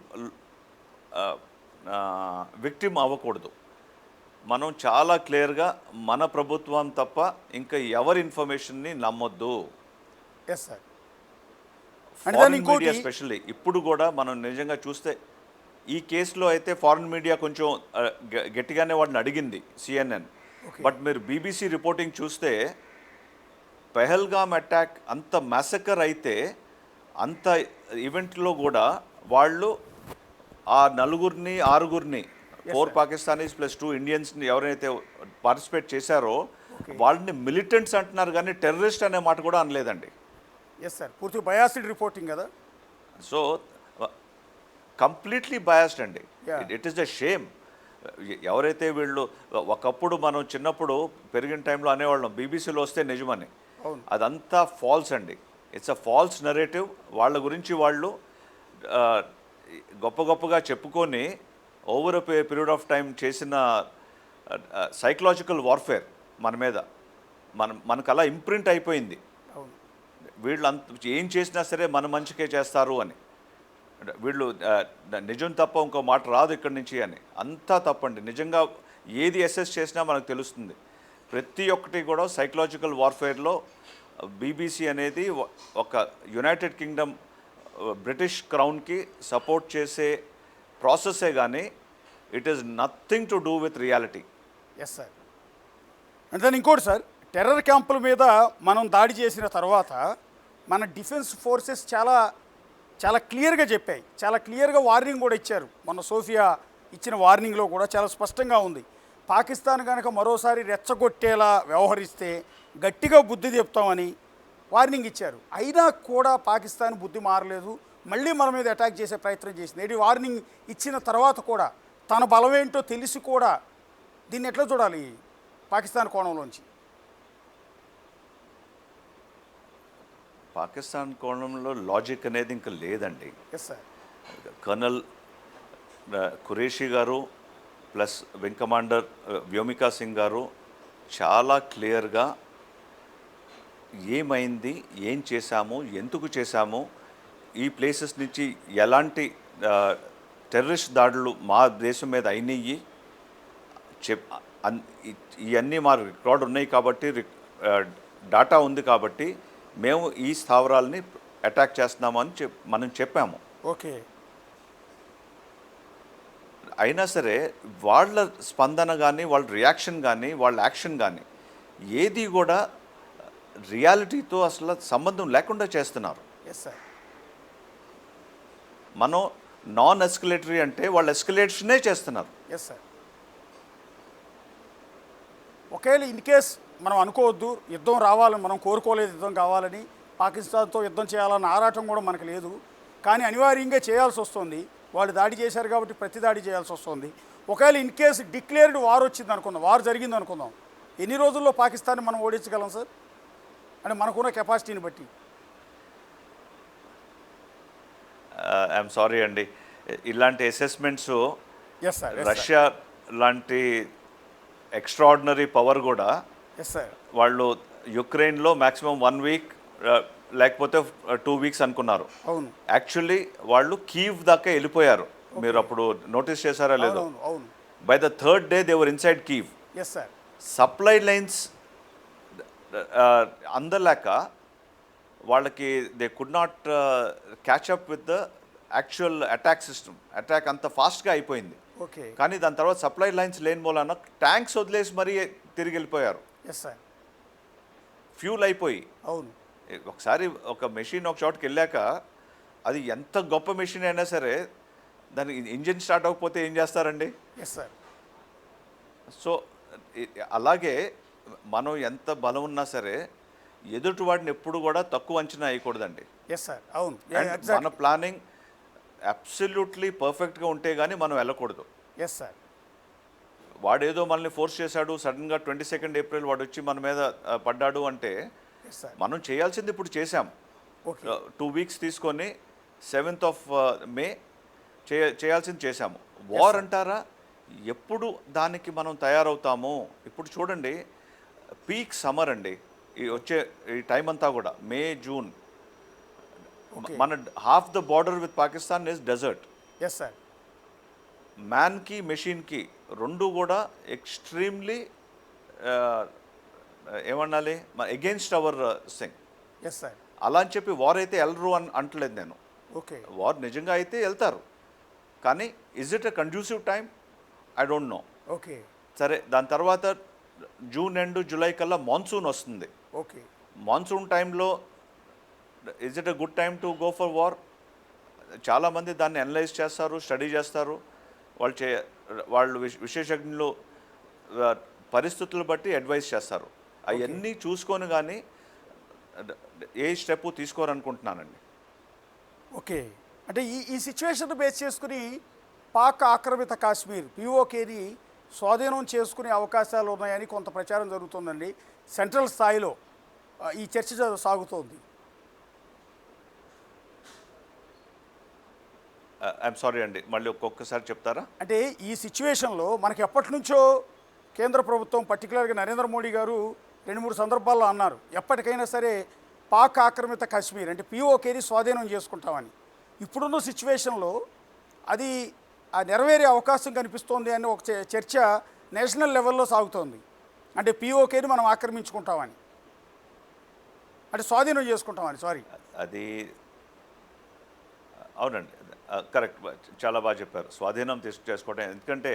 విక్టిమ్ అవ్వకూడదు. మనం చాలా క్లియర్గా మన ప్రభుత్వం తప్ప ఇంకా ఎవరి ఇన్ఫర్మేషన్ని నమ్మొద్దు. Yes sir. Foreign media especially ఇప్పుడు కూడా మనం నిజంగా చూస్తే ఈ కేసులో అయితే ఫారిన్ మీడియా కొంచెం గట్టిగానే వాడిని అడిగింది సిఎన్ఎన్. బట్ మీరు బీబీసీ రిపోర్టింగ్ చూస్తే పెహల్గామ్ అటాక్ అంత మ్యాసకర్ అయితే అంత ఈవెంట్లో కూడా వాళ్ళు ఆ 6 4 పాకిస్తానీస్ ప్లస్ 2 ఇండియన్స్ని ఎవరైతే పార్టిసిపేట్ చేశారో వాళ్ళని మిలిటెంట్స్ అంటున్నారు కానీ టెర్రరిస్ట్ అనే మాట కూడా అనలేదండి. Yes sir. పూర్తి బయాస్డ్ రిపోర్టింగ్ కదా. సో కంప్లీట్లీ బయాస్డ్ అండి. It is the shame. ఎవరైతే వీళ్ళు ఒకప్పుడు మనం చిన్నప్పుడు పెరిగిన టైంలో అనేవాళ్ళం బీబీసీలో వస్తే నిజమని. అదంతా ఫాల్స్ అండి. It's a false narrative. వాళ్ళ గురించి వాళ్ళు గొప్పగా చెప్పుకొని ఓవర్ పీరియడ్ ఆఫ్ టైం చేసిన సైకలాజికల్ వార్ఫేర్ మన మీద మనకు అలా ఇంప్రింట్ అయిపోయింది. వీళ్ళు ఏం చేసినా సరే మన మంచికే చేస్తారు అని. వీళ్ళు నిజం తప్ప ఇంకో మాట రాదు ఇక్కడి నుంచి అని. అంతా తప్పండి. నిజంగా ఏది అసెస్ చేసినా మనకు తెలుస్తుంది. ప్రతి ఒక్కటి కూడా సైకలాజికల్ వార్ఫేర్లో బీబీసీ అనేది ఒక యునైటెడ్ కింగ్డమ్ బ్రిటిష్ క్రౌన్కి సపోర్ట్ చేసే ప్రాసెసే కానీ it is nothing to do with reality. Yes sir. అంటే దాని ఇంకోటి సార్, టెర్రర్ క్యాంపుల మీద మనం దాడి చేసిన తర్వాత మన డిఫెన్స్ ఫోర్సెస్ చాలా క్లియర్గా చెప్పాయి, చాలా క్లియర్గా వార్నింగ్ కూడా ఇచ్చారు. మొన్న సోఫియా ఇచ్చిన వార్నింగ్లో కూడా చాలా స్పష్టంగా ఉంది. పాకిస్తాన్ కనుక మరోసారి రెచ్చగొట్టేలా వ్యవహరిస్తే గట్టిగా బుద్ధి చెప్తామని వార్నింగ్ ఇచ్చారు. అయినా కూడా పాకిస్తాన్ బుద్ధి మారలేదు, మళ్ళీ మన మీద అటాక్ చేసే ప్రయత్నం చేసింది. ఇది వార్నింగ్ ఇచ్చిన తర్వాత కూడా తన బలమేంటో తెలిసి కూడా దీన్ని ఎట్లా చూడాలి పాకిస్తాన్ కోణంలోంచి? పాకిస్తాన్ కోణంలో లాజిక్ అనేది ఇంకా లేదండి. Yes sir. కర్నల్ ఖురేషీ గారు plus wing commander Vyomika Singh గారు చాలా క్లియర్గా ఏమైంది, ఏం చేశాము, ఎందుకు చేశాము, ఈ ప్లేసెస్ నుంచి ఎలాంటి టెర్రరిస్ట్ దాడులు మా దేశం మీద అయినాయి ఇవన్నీ మా రికార్డు ఉన్నాయి కాబట్టి, డాటా ఉంది కాబట్టి మేము ఈ స్థావరాలని అటాక్ చేస్తున్నామని మనం చెప్పాము. ఓకే. అయినా సరే వాళ్ళ స్పందన కానీ వాళ్ళ రియాక్షన్ కానీ వాళ్ళ యాక్షన్ కానీ ఏది కూడా రియాలిటీతో అసలు సంబంధం లేకుండా చేస్తున్నారు. Yes sir. మనం నాన్ ఎస్కలేటరీ అంటే వాళ్ళు ఎస్కలేషనే చేస్తున్నారు. Yes sir. ఒకవేళ ఇన్ కేస్ మనం అనుకోవద్దు యుద్ధం రావాలని, మనం కోరుకోలేదు యుద్ధం కావాలని, పాకిస్తాన్తో యుద్ధం చేయాలన్న ఆరాటం కూడా మనకు లేదు, కానీ అనివార్యంగా చేయాల్సి వస్తుంది. వాళ్ళు దాడి చేశారు కాబట్టి ప్రతి దాడి చేయాల్సి వస్తుంది. ఒకవేళ ఇన్ కేస్ డిక్లేర్డ్ వార్ వచ్చింది అనుకుందాం, వార్ జరిగింది అనుకుందాం, ఎన్ని రోజుల్లో పాకిస్తాన్ని మనం ఓడించగలం సార్? అంటే మనకున్న కెపాసిటీని బట్టి. ఐఎమ్ సారీ అండి, ఇలాంటి అసెస్మెంట్స్ ఎస్ సార్. రష్యా లాంటి ఎక్స్ట్రాడినరీ పవర్ కూడా ఎస్ సార్. వాళ్ళు యుక్రెయిన్లో మ్యాక్సిమం 1 వీక్ లేకపోతే 2 వీక్స్ అనుకున్నారు. అవును. యాక్చువల్లీ వాళ్ళు కీవ్ దాకా వెళ్ళిపోయారు. మీరు అప్పుడు నోటీస్ చేశారా లేదో? అవును అవును. By the third day they were inside Kyiv. Yes sir. Supply lines అందలేక వాళ్ళకి they could not catch up with the actual attack system. Attack అంత ఫాస్ట్గా అయిపోయింది. ఓకే. కానీ దాని తర్వాత సప్లై లైన్స్ లేని మూలన ట్యాంక్స్ వదిలేసి మరీ తిరిగి వెళ్ళిపోయారు. Yes sir. ఫ్యూల్ అయిపోయి. అవును. ఒకసారి ఒక మెషిన్ ఒక చోటుకి వెళ్ళాక అది ఎంత గొప్ప మెషిన్ అయినా సరే దానికి ఇంజిన్ స్టార్ట్ అవ్వకపోతే ఏం చేస్తారండి? Yes sir. సో అలాగే మనం ఎంత బలం ఉన్నా సరే ఎదుటి వాడిని ఎప్పుడు కూడా తక్కువ అంచనా వేయకూడదండి. Yes sir. అవును. And మన ప్లానింగ్ అబ్సల్యూట్లీ పర్ఫెక్ట్గా ఉంటే కానీ మనం వెళ్ళకూడదు. Yes sir. వాడేదో మనల్ని ఫోర్స్ చేశాడు, సడన్గా 22 ఏప్రిల్ వాడు వచ్చి మన మీద పడ్డాడు అంటే ఎస్ సార్. మనం చేయాల్సింది ఇప్పుడు చేసాం. ఓకే. 2 వీక్స్ తీసుకొని 7th మే చేయాల్సింది చేశాము. వార్ అంటారా, ఎప్పుడు దానికి మనం తయారవుతాము? ఇప్పుడు చూడండి, పీక్ సమ్మర్ అండి వచ్చే ఈ టైం అంతా కూడా, మే జూన్. మన half the border with Pakistan is desert. Yes sir. మ్యాన్కి మెషిన్కి రెండు కూడా ఎక్స్ట్రీమ్లీ ఏమనాలి, against our thing. Yes sir. అలా అని చెప్పి వార్ అయితే వెళ్ళరు అని అంటలేదు నేను. ఓకే. వార్ నిజంగా అయితే వెళ్తారు, కానీ is it a conducive time? I don't know. Okay. సరే, దాని తర్వాత జూన్ ఎండ్ జూలై కల్లా మాన్సూన్ వస్తుంది. ఓకే. మాన్సూన్ టైంలో is it a good time to go for war? చాలామంది దాన్ని అనలైజ్ చేస్తారు, స్టడీ చేస్తారు. వాళ్ళు విశేషజ్ఞులు పరిస్థితులు బట్టి అడ్వైస్ చేస్తారు. అవన్నీ చూసుకొని కానీ ఏ స్టెప్ తీసుకోరనుకుంటున్నానండి. ఓకే. అంటే ఈ సిచ్యువేషన్ బేస్ చేసుకుని పాక్ ఆక్రమిత కాశ్మీర్ పీఓకేని స్వాధీనం చేసుకునే అవకాశాలు ఉన్నాయని కొంత ప్రచారం జరుగుతుందండి. సెంట్రల్ స్థాయిలో ఈ చర్చ సాగుతోంది. ఐఎమ్ సారీ అండి, మళ్ళీ ఒక్కొక్కసారి చెప్తారా? అంటే ఈ సిచ్యువేషన్లో మనకి ఎప్పటి నుంచో కేంద్ర ప్రభుత్వం, పర్టికులర్గా నరేంద్ర మోడీ గారు 2-3 సందర్భాల్లో అన్నారు, ఎప్పటికైనా సరే పాక్ ఆక్రమిత కాశ్మీర్ అంటే పీఓకేని స్వాధీనం చేసుకుంటామని. ఇప్పుడున్న సిచ్యువేషన్లో అది నెరవేరే అవకాశం కనిపిస్తోంది అని ఒక చర్చ నేషనల్ లెవెల్లో సాగుతోంది. అంటే పీఓకేని మనం ఆక్రమించుకుంటామని, అంటే స్వాధీనం చేసుకుంటామని. సారీ, అది అవునండి, కరెక్ట్, చాలా బాగా చెప్పారు. స్వాధీనం చేసుకోవడం, ఎందుకంటే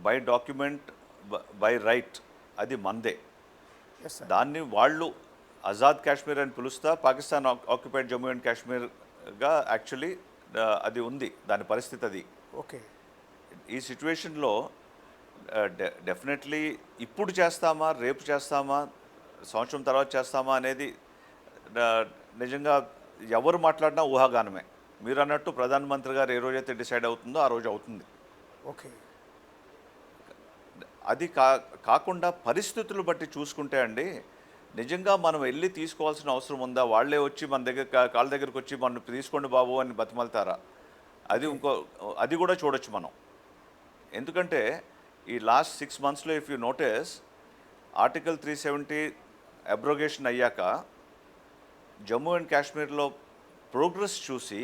బై డాక్యుమెంట్ బై రైట్ అది మందే. దాన్ని వాళ్ళు ఆజాద్ కాశ్మీర్ అని పిలుస్తా, పాకిస్తాన్ ఆక్యుపైడ్ జమ్మూ అండ్ కాశ్మీర్గా యాక్చువల్లీ అది ఉంది, దాని పరిస్థితి అది. ఓకే. ఈ సిచ్యువేషన్లో డెఫినెట్లీ ఇప్పుడు చేస్తామా, రేపు చేస్తామా, సంవత్సరం తర్వాత చేస్తామా అనేది నిజంగా ఎవరు మాట్లాడినా ఊహాగానమే. మీరు అన్నట్టు ప్రధానమంత్రి గారు ఏ రోజైతే డిసైడ్ అవుతుందో ఆ రోజు అవుతుంది. ఓకే. అది కాకుండా పరిస్థితులు బట్టి చూసుకుంటే అండి, నిజంగా మనం వెళ్ళి తీసుకోవాల్సిన అవసరం ఉందా? వాళ్ళే వచ్చి మన దగ్గర కాళ్ళ దగ్గరకు వచ్చి మనం తీసుకోండి బాబు అని బతిమలుతారా? అది కూడా చూడొచ్చు మనం. ఎందుకంటే ఈ లాస్ట్ 6 monthsలో if you notice, article 370 abrogation అయ్యాక జమ్మూ అండ్ కాశ్మీర్లో ప్రోగ్రెస్ చూసి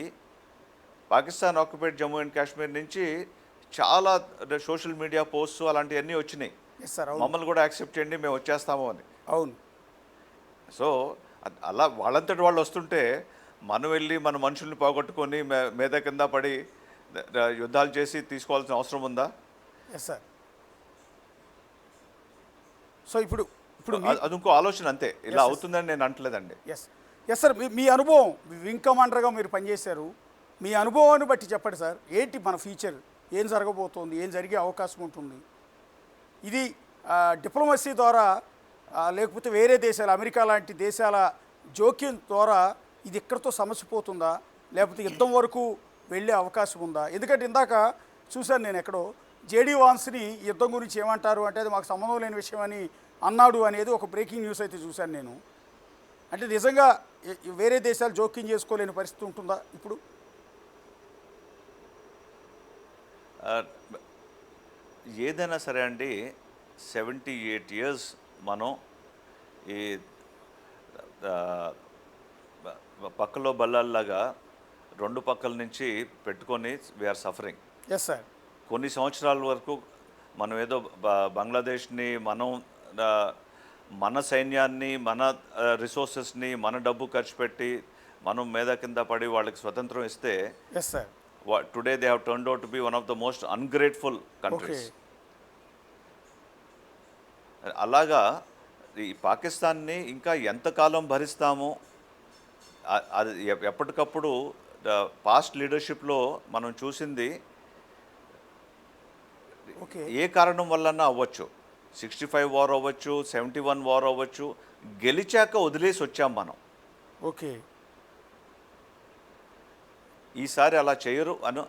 పాకిస్తాన్ ఆక్యుపైడ్ జమ్మూ అండ్ కాశ్మీర్ నుంచి చాలా సోషల్ మీడియా పోస్ట్స్ అలాంటివన్నీ వచ్చినాయి. మమ్మల్ని కూడా యాక్సెప్ట్ చేయండి, మేము వచ్చేస్తాము అని. అవును. సో అలా వాళ్ళంతటి వాళ్ళు వస్తుంటే మనం వెళ్ళి మన మనుషుల్ని పోగొట్టుకొని మీద కింద పడి యుద్ధాలు చేసి తీసుకోవాల్సిన అవసరం ఉందా? Yes sir. సో ఇప్పుడు ఇప్పుడు అది ఇంకో ఆలోచన అంతే. ఇలా అవుతుందని నేను అంటలేదండి. ఎస్ ఎస్ సార్, మీ అనుభవం, వింగ్ కమాండర్గా మీరు పనిచేశారు, మీ అనుభవాన్ని బట్టి చెప్పండి సార్, ఏంటి మన ఫ్యూచర్, ఏం జరగబోతోంది, ఏం జరిగే అవకాశం ఉంటుంది? ఇది డిప్లొమసీ ద్వారా లేకపోతే వేరే దేశాలు, అమెరికా లాంటి దేశాల జోక్యం ద్వారా ఇది ఇక్కడితో సమస్య పోతుందా, లేకపోతే యుద్ధం వరకు వెళ్ళే అవకాశం ఉందా? ఎందుకంటే ఇందాక చూశాను నేను ఎక్కడో జేడీ వాన్స్ని యుద్ధం గురించి ఏమంటారు అంటే అది మాకు సంబంధం లేని విషయం అని అన్నాడు అనేది ఒక బ్రేకింగ్ న్యూస్ అయితే చూశాను నేను. అంటే నిజంగా వేరే దేశాలు జోక్యం చేసుకోలేని పరిస్థితి ఉంటుందా ఇప్పుడు? ఏదైనా సరే అండి, 78 ఇయర్స్ మనం ఈ పక్కలో బల్లాల్లాగా రెండు పక్కల నుంచి పెట్టుకొని వీఆర్ సఫరింగ్. Yes sir. కొన్ని సంవత్సరాల వరకు మనం ఏదో బంగ్లాదేశ్ని మనం మన సైన్యాన్ని, మన రిసోర్సెస్ని, మన డబ్బు ఖర్చు పెట్టి మనం మీద కింద పడి వాళ్ళకి స్వతంత్రం ఇస్తే, yes sir, today they have turned out to be one of the most ungrateful countries. అలాగా ఈ పాకిస్తాన్ని ఇంకా ఎంతకాలం భరిస్తామో, అది ఎప్పటికప్పుడు పాస్ట్ లీడర్షిప్లో మనం చూసింది ఏ కారణం వల్లన్నా అవ్వచ్చు, 65 వార్ అవ్వచ్చు, 71 వార్ అవ్వచ్చు, గెలిచాక వదిలేసి వచ్చాం మనం. ఓకే. ఈసారి అలా చేయరు అని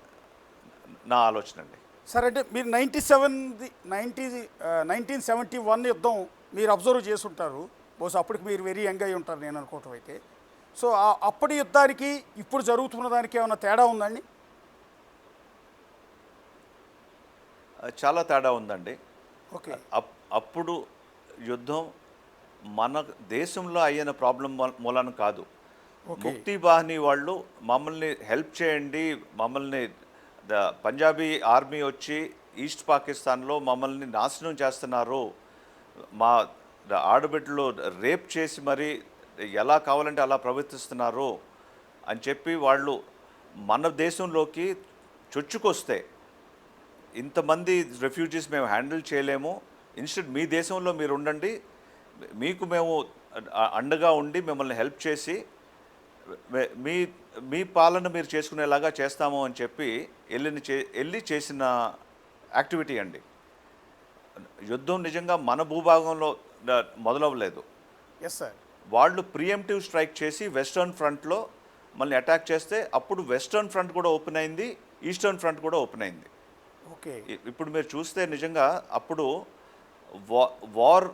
నా ఆలోచన అండి. సార్, అంటే మీరు 1971 యుద్ధం మీరు అబ్జర్వ్ చేసుంటారు, బహుశా అప్పటికి మీరు వెరీ యంగ్ అయి ఉంటారు నేను అనుకోవటం అయితే. సో అప్పటి యుద్ధానికి ఇప్పుడు జరుగుతున్న దానికి ఏమైనా తేడా ఉందండి? చాలా తేడా ఉందండి. ఓకే. అప్పుడు యుద్ధం మన దేశంలో అయిన ప్రాబ్లం మూలన కాదు. ముక్తి బాహిని వాళ్ళు మమ్మల్ని హెల్ప్ చేయండి, మమ్మల్ని పంజాబీ ఆర్మీ వచ్చి ఈస్ట్ పాకిస్తాన్లో మమ్మల్ని నాశనం చేస్తున్నారు, మా ఆడబిడ్డలు రేప్ చేసి మరి ఎలా కావాలంటే అలా ప్రవర్తిస్తున్నారు అని చెప్పి వాళ్ళు మన దేశంలోకి చొచ్చుకొస్తే, ఇంతమంది రెఫ్యూజీస్ మేము హ్యాండిల్ చేయలేము, ఇన్స్టెడ్ మీ దేశంలో మీరు ఉండండి, మీకు మేము అండగా ఉండి మిమ్మల్ని హెల్ప్ చేసి మీ మీ పాలన మీరు చేసుకునేలాగా చేస్తాము అని చెప్పి వెళ్ళి చేసిన యాక్టివిటీ అండి. యుద్ధం నిజంగా మన భూభాగంలో మొదలవ్వలేదు. Yes sir. వాళ్ళు ప్రియంప్టివ్ స్ట్రైక్ చేసి వెస్టర్న్ ఫ్రంట్లో మళ్ళీ అటాక్ చేస్తే అప్పుడు వెస్టర్న్ ఫ్రంట్ కూడా ఓపెన్ అయింది, ఈస్టర్న్ ఫ్రంట్ కూడా ఓపెన్ అయింది. ఓకే. ఇప్పుడు మీరు చూస్తే నిజంగా అప్పుడు war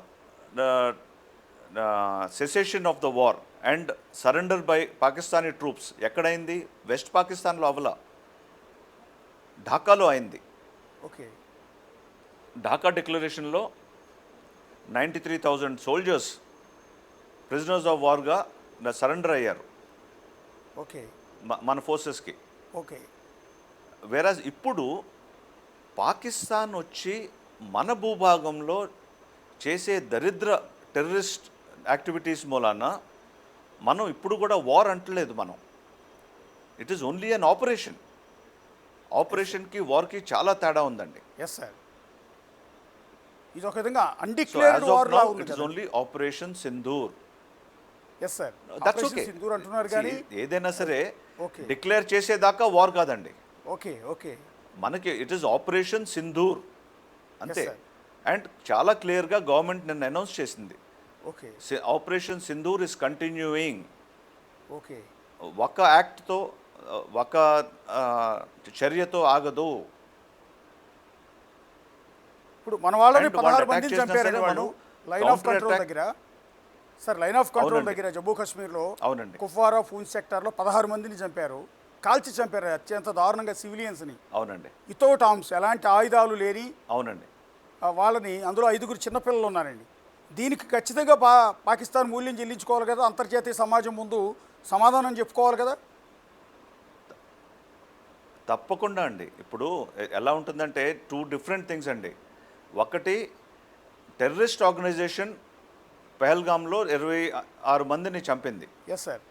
cessation of the war and surrender by Pakistani troops ఎక్కడైంది? వెస్ట్ పాకిస్తాన్లో అవలా, ఢాకాలో అయింది. ఓకే. ఢాకా డిక్లరేషన్లో 93,000 సోల్జర్స్ ప్రిజనర్స్ ఆఫ్ వార్గా సరెండర్ అయ్యారు. ఓకే. మన ఫోర్సెస్కి. ఓకే. వేరాజ్ ఇప్పుడు పాకిస్తాన్ వచ్చి మన భూభాగంలో చేసే దరిద్ర టెర్రరిస్ట్ యాక్టివిటీస్ మూలాన మనం ఇప్పుడు కూడా వార్ అంటలేదు మనం. It is only an operation. ఆపరేషన్కి వార్కి చాలా తేడా ఉందండి. Yes sir. ఇది ఒక విధంగా అన్డిక్లేర్డ్ వార్ లా ఉంది. It is only operation Sindoor. Yes sir. That's okay. Sindoor అంటున్నారు కానీ ఏదైనా సరే ఓకే డిక్లేర్ చేసేదాకా వార్ కాదండి. ఓకే. ఓకే. మనకి ఇట్ ఈస్ ఆపరేషన్ సింధూర్ అంతే. Yes, sir. అండ్ చాలా క్లియర్గా గవర్నమెంట్ నిన్న అనౌన్స్ చేసింది, okay. Operation Sindoor is continuing. Okay. ఒక యాక్ట్తో ఒక చర్యతో ఆగదు. ఇప్పుడు మన వాళ్ళని And 16 వాళ్ళు మందిని attack చంపారండి చేసినా వాళ్ళు సరే line of counter control attack- దగ్గర. సార్, లైన్ ఆఫ్ కంట్రోల్ అవునండి. దగ్గర జమ్మూ కాశ్మీర్లో అవునండి. కుఫ్వారా పూంచ్ సెక్టార్లో 16 మందిని చంపారు, కాల్చి చంపారు అత్యంత దారుణంగా సివిలియన్స్ని, అవునండి. వితౌట్ ఆర్మ్స్, ఎలాంటి ఆయుధాలు లేని అవునండి. వాళ్ళని. అందులో 5 చిన్నపిల్లలు ఉన్నారండి. దీనికి ఖచ్చితంగా పాకిస్తాన్ మూల్యం చెల్లించుకోవాలి కదా, అంతర్జాతీయ సమాజం ముందు సమాధానం చెప్పుకోవాలి కదా. తప్పకుండా అండి. ఇప్పుడు ఎలా ఉంటుందంటే 2 డిఫరెంట్ థింగ్స్ అండి. ఒకటి, టెర్రరిస్ట్ ఆర్గనైజేషన్ పెహల్గామ్లో 26 మందిని చంపింది. Yes sir.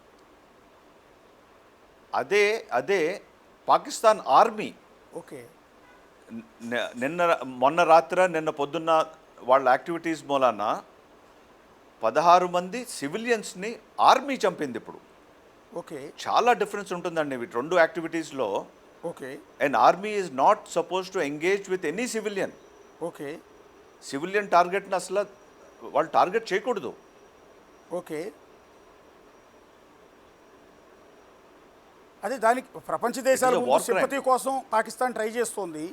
అదే పాకిస్తాన్ ఆర్మీ ఓకే. నిన్న మొన్న రాత్ర నిన్న పొద్దున్న వాళ్ళ యాక్టివిటీస్ మూలాన 16 మంది సివిలియన్స్ని ఆర్మీ చంపింది ఇప్పుడు. ఓకే. చాలా డిఫరెన్స్ ఉంటుందండి వీటి రెండు యాక్టివిటీస్లో. Okay. And army is not suppose to engage with any civilian. Okay. Civilian టార్గెట్ని అసలు వాళ్ళు టార్గెట్ చేయకూడదు. ఓకే. అదే దానికి ప్రపంచ దేశాల It is a ముందు war crime. సింపతి కోసం పాకిస్తాన్ ట్రై చేస్తోంది.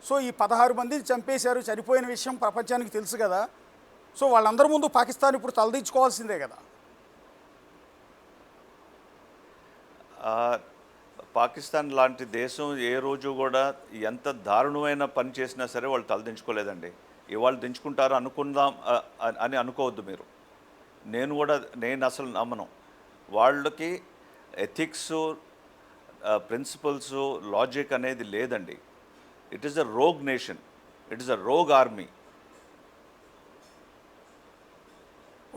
సో ఈ 16 మందిని చంపేశారు, చనిపోయిన విషయం ప్రపంచానికి తెలుసు కదా. సో వాళ్ళందరి ముందు పాకిస్తాన్ ఇప్పుడు తలదించుకోవాల్సిందే కదా. పాకిస్తాన్ లాంటి దేశం ఏ రోజు కూడా ఎంత దారుణమైన పని చేసినా సరే వాళ్ళు తలదించుకోలేదండి. ఇవాళ దించుకుంటారు అనుకుందాం అని అనుకోవద్దు మీరు. నేను అసలు నమ్మను. వాళ్ళకి ఎథిక్స్, ప్రిన్సిపల్స్, లాజిక్ అనేది లేదండి. It is a rogue nation, it is a rogue army.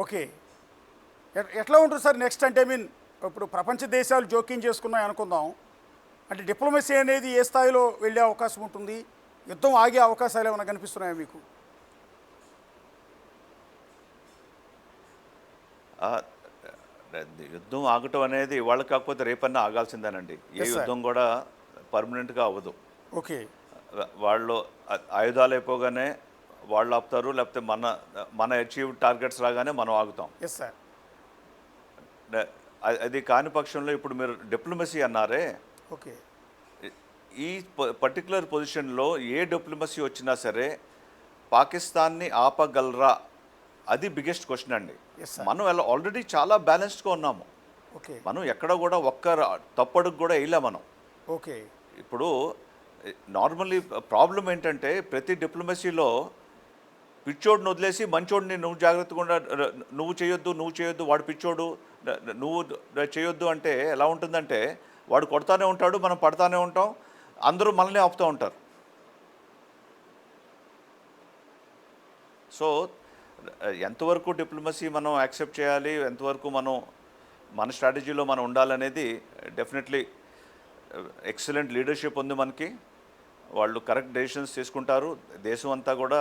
Okay. ఎట్లా ఉంటుంది సార్ నెక్స్ట్? అంటే ఇప్పుడు ప్రపంచ దేశాలు జోక్యం చేసుకున్నాయి అనుకుందాం. అంటే డిప్లొమసీ అనేది ఏ స్థాయిలో వెళ్ళే అవకాశం ఉంటుంది? యుద్ధం ఆగే అవకాశాలు ఏమైనా కనిపిస్తున్నాయా మీకు? యుద్ధం ఆగటం అనేది ఇవాళ కాకపోతే రేపన్నా ఆగాల్సిందేనండి. ఏ Yes, sir. యుద్ధం కూడా పర్మనెంట్గా అవ్వదు. ఓకే. వాళ్ళు ఆయుధాలు అయిపోగానే వాళ్ళు ఆపుతారు, లేకపోతే మన అచీవ్ టార్గెట్స్ రాగానే మనం ఆగుతాం. Yes sir. అది కాని పక్షంలో ఇప్పుడు మీరు డిప్లొమసీ అన్నారే, ఓకే. ఈ పర్టికులర్ పొజిషన్లో ఏ డిప్లొమసీ వచ్చినా సరే పాకిస్తాన్ని ఆపగలరా? అది బిగ్గెస్ట్ క్వశ్చన్ అండి. Yes, sir. మనం ఆల్రెడీ చాలా బ్యాలెన్స్డ్గా ఉన్నాము. ఓకే. మనం ఎక్కడ కూడా ఒక్క తప్పడుగు కూడా వేయలే మనం. ఓకే. ఇప్పుడు నార్మల్లీ ప్రాబ్లం ఏంటంటే ప్రతి డిప్లొమసీలో పిచ్చోడిని వదిలేసి మంచోడిని నువ్వు జాగ్రత్తగా నువ్వు చేయొద్దు వాడు పిచ్చోడు నువ్వు చేయొద్దు అంటే ఎలా ఉంటుందంటే వాడు కొడతానే ఉంటాడు, మనం పడతానే ఉంటాం, అందరూ మనల్ని ఆపుతూ ఉంటారు. సో ఎంతవరకు డిప్లొమసీ మనం యాక్సెప్ట్ చేయాలి, ఎంతవరకు మన స్ట్రాటజీలో మనం ఉండాలనేది డెఫినెట్లీ ఎక్సలెంట్ లీడర్షిప్ ఉంది మనకి. వాళ్ళు కరెక్ట్ డెసిషన్స్ తీసుకుంటారు, దేశం అంతా కూడా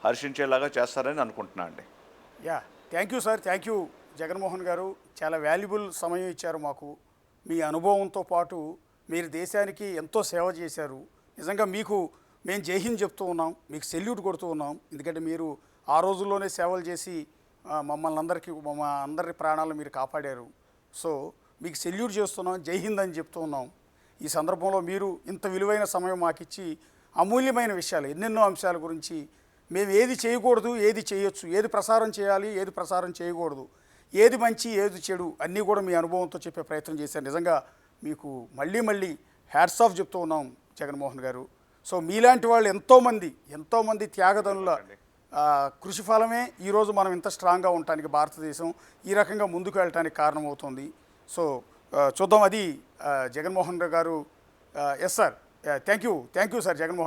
హర్షించేలాగా చేస్తారని అనుకుంటున్నా అండి. Yeah, thank you sir. Thank you Jaganmohan గారు. చాలా వాల్యుబుల్ సమయం ఇచ్చారు మాకు. మీ అనుభవంతో పాటు మీరు దేశానికి ఎంతో సేవ చేశారు. నిజంగా మీకు మేము జై హింద్ చెప్తూ ఉన్నాం, మీకు సెల్యూట్ కొడుతూ ఉన్నాం. ఎందుకంటే మీరు ఆ రోజుల్లోనే సేవలు చేసి మా అందరి ప్రాణాలను మీరు కాపాడారు. సో మీకు సెల్యూట్ చేస్తున్నాం, జై హింద్ అని చెప్తూ ఉన్నాం. ఈ సందర్భంలో మీరు ఇంత విలువైన సమయం మాకిచ్చి అమూల్యమైన విషయాలు, ఎన్నెన్నో అంశాల గురించి, మేము ఏది చేయకూడదు, ఏది చేయొచ్చు, ఏది ప్రసారం చేయాలి, ఏది ప్రసారం చేయకూడదు, ఏది మంచి, ఏది చెడు, అన్నీ కూడా మీ అనుభవంతో చెప్పే ప్రయత్నం చేశారు. నిజంగా మీకు మళ్ళీ హ్యాట్స్ ఆఫ్ చెప్తూ ఉన్నాం జగన్మోహన్ గారు. సో మీలాంటి వాళ్ళు ఎంతోమంది త్యాగదనుల కృషి ఫలమే ఈరోజు మనం ఇంత స్ట్రాంగ్గా ఉండటానికి, భారతదేశం ఈ రకంగా ముందుకు వెళ్ళటానికి కారణమవుతుంది. సో చూద్దాం అది Jaganmohan garu. Yes sir. Thank you sir Jaganmohan.